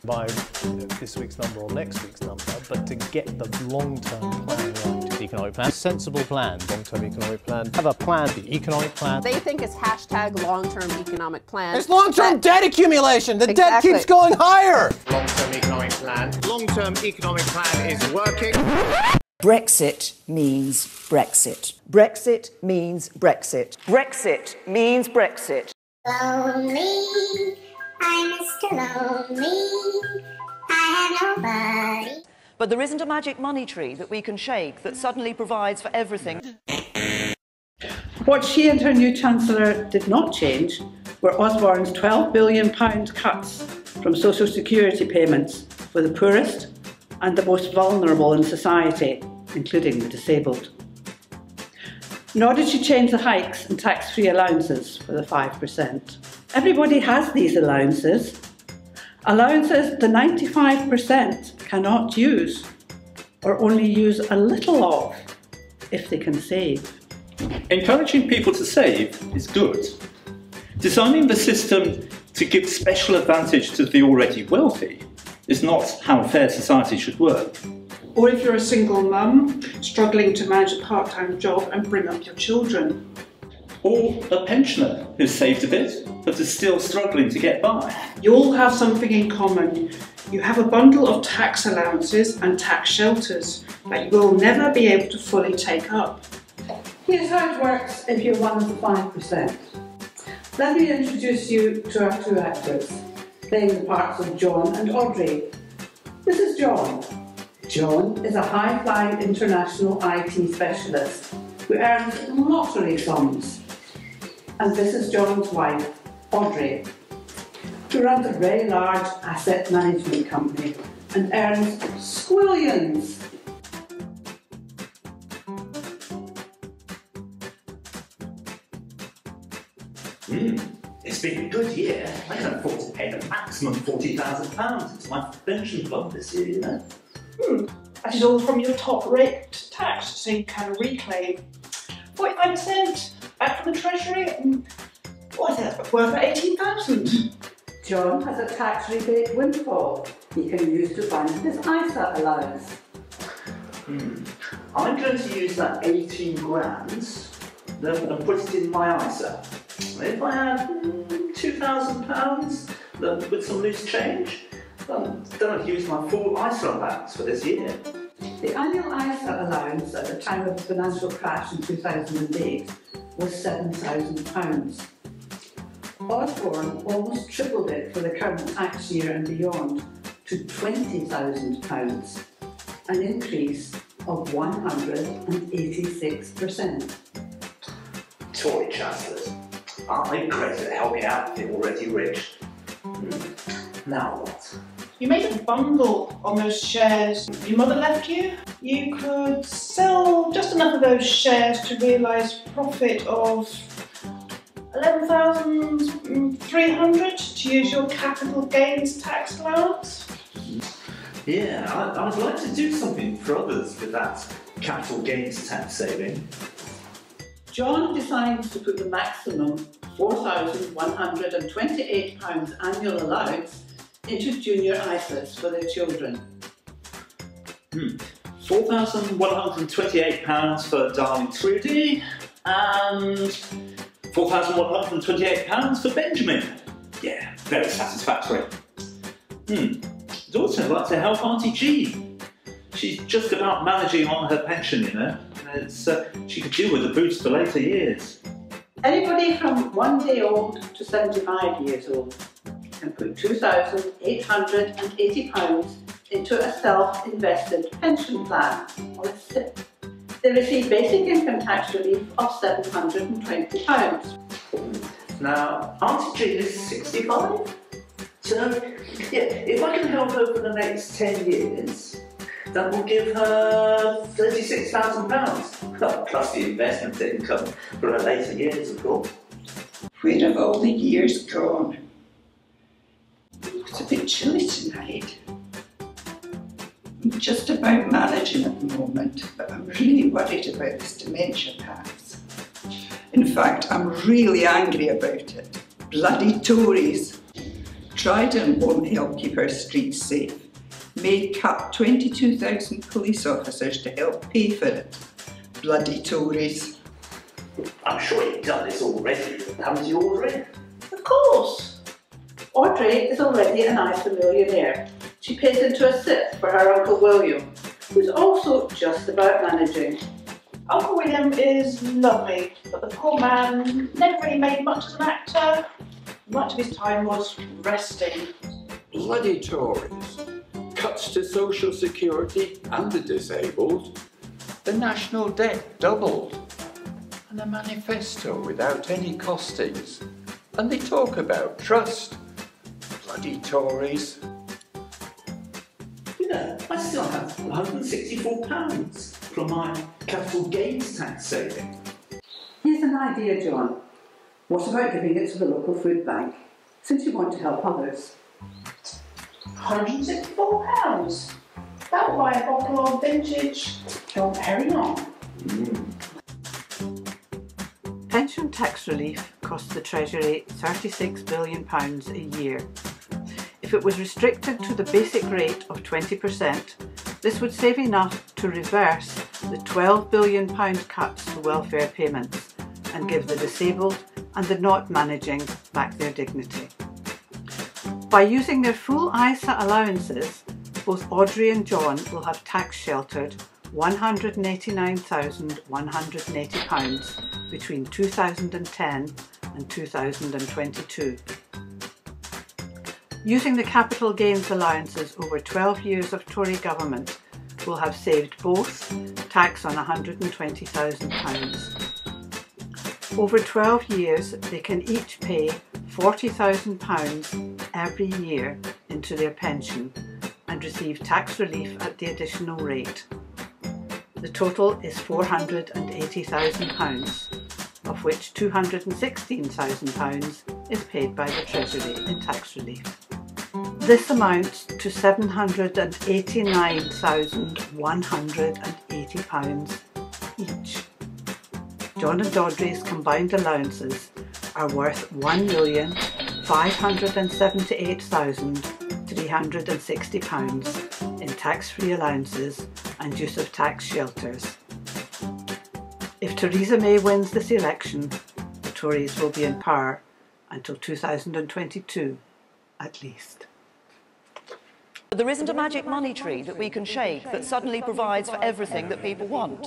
by this week's number or next week's number, but to get the long-term plan right. Economic plan, sensible plan, long-term economic plan, have a plan, the economic plan. They think it's hashtag long-term economic plan. It's long-term debt accumulation. The debt keeps going higher. Long-term economic plan. Long-term economic plan is working. Brexit means Brexit. Brexit means Brexit. Brexit means Brexit. Lonely, I'm Mr. Lonely, I have nobody. But there isn't a magic money tree that we can shake that suddenly provides for everything. What she and her new Chancellor did not change were Osborne's £12 billion cuts from social security payments for the poorest and the most vulnerable in society, including the disabled. Nor did she change the hikes and tax-free allowances for the 5%. Everybody has these allowances. Allowances the 95% cannot use, or only use a little of, if they can save. Encouraging people to save is good. Designing the system to give special advantage to the already wealthy is not how a fair society should work. Or if you're a single mum, struggling to manage a part-time job and bring up your children. Or a pensioner who's saved a bit, but is still struggling to get by. You all have something in common. You have a bundle of tax allowances and tax shelters that you will never be able to fully take up. Here's how it works if you're one of the 5%. Let me introduce you to our two actors, playing the parts of John and Audrey. This is John. John is a high-flying international IT specialist who earns lottery sums. And this is John's wife, Audrey, who runs a very large asset management company and earns squillions. It's been a good year. I can afford to pay the maximum £40,000 into my pension fund this year, you know. That is all from your top rate tax, so you can reclaim 45% back from the Treasury. What is that, worth about £18,000? John has a tax rebate windfall he can use to fund his ISA allowance. I'm going to use that 18 grand and put it in my ISA. If I had £2,000 with some loose change, then I'd use my full ISA allowance for this year. The annual ISA allowance at the time of the financial crash in 2008 was £7,000. Osborne almost tripled it for the current tax year and beyond to £20,000, an increase of 186%. Tory chancellors, aren't they great at helping out the already rich? Now what? You made a bundle on those shares your mother left you. You could sell just enough of those shares to realise profit of £11,300 to use your capital gains tax allowance. Yeah, I'd like to do something for others with that capital gains tax saving. John decides to put the maximum £4,128 annual allowance into junior ISAs for their children. £4,128 for darling Trudy and £4,128 for Benjamin. Yeah, very satisfactory. I'd also like to help Auntie G. She's just about managing on her pension, you know. She could deal with the boost for later years. Anybody from 1 day old to 75 years old can put £2,880 into a self-invested pension plan, or a SIP. They receive basic income tax relief of £720. Now, Auntie G is 65, so yeah, if I can help her for the next 10 years, that will give her £36,000, plus the investment income for her later years, of course. Where have all the years gone? It's a bit chilly tonight. I'm just about managing at the moment, but I'm really worried about this dementia tax. In fact, I'm really angry about it. Bloody Tories. Trident won't help keep our streets safe. May cut 22,000 police officers to help pay for it. Bloody Tories. I'm sure you've done this already. Haven't you, Audrey? Of course. Audrey is already an ISA millionaire. She pays into a SIP for her Uncle William, who's also just about managing. Uncle William is lovely, but the poor man never really made much as an actor. Much of his time was resting. Bloody Tories. Cuts to social security and the disabled. The national debt doubled. And a manifesto without any costings. And they talk about trust. Bloody Tories. You know, I still have £164 from my capital gains tax saving. Here's an idea, John. What about giving it to the local food bank, since you want to help others? £164? That will buy a bottle of vintage John Perignon. Pension tax relief costs the Treasury £36 billion a year. If it was restricted to the basic rate of 20%, this would save enough to reverse the £12 billion cuts to welfare payments and give the disabled and the not managing back their dignity. By using their full ISA allowances, both Audrey and John will have tax sheltered £189,180 between 2010 and 2022. Using the capital gains allowances over 12 years of Tory government will have saved both tax on £120,000. Over 12 years, they can each pay £40,000 every year into their pension and receive tax relief at the additional rate. The total is £480,000, of which £216,000 is paid by the Treasury in tax relief. This amounts to £789,180 each. John and Audrey's combined allowances are worth £1,578,360 in tax-free allowances and use of tax shelters. If Theresa May wins this election, the Tories will be in power until 2022 at least. But there isn't a magic money tree that we can shake that suddenly provides for everything that people want.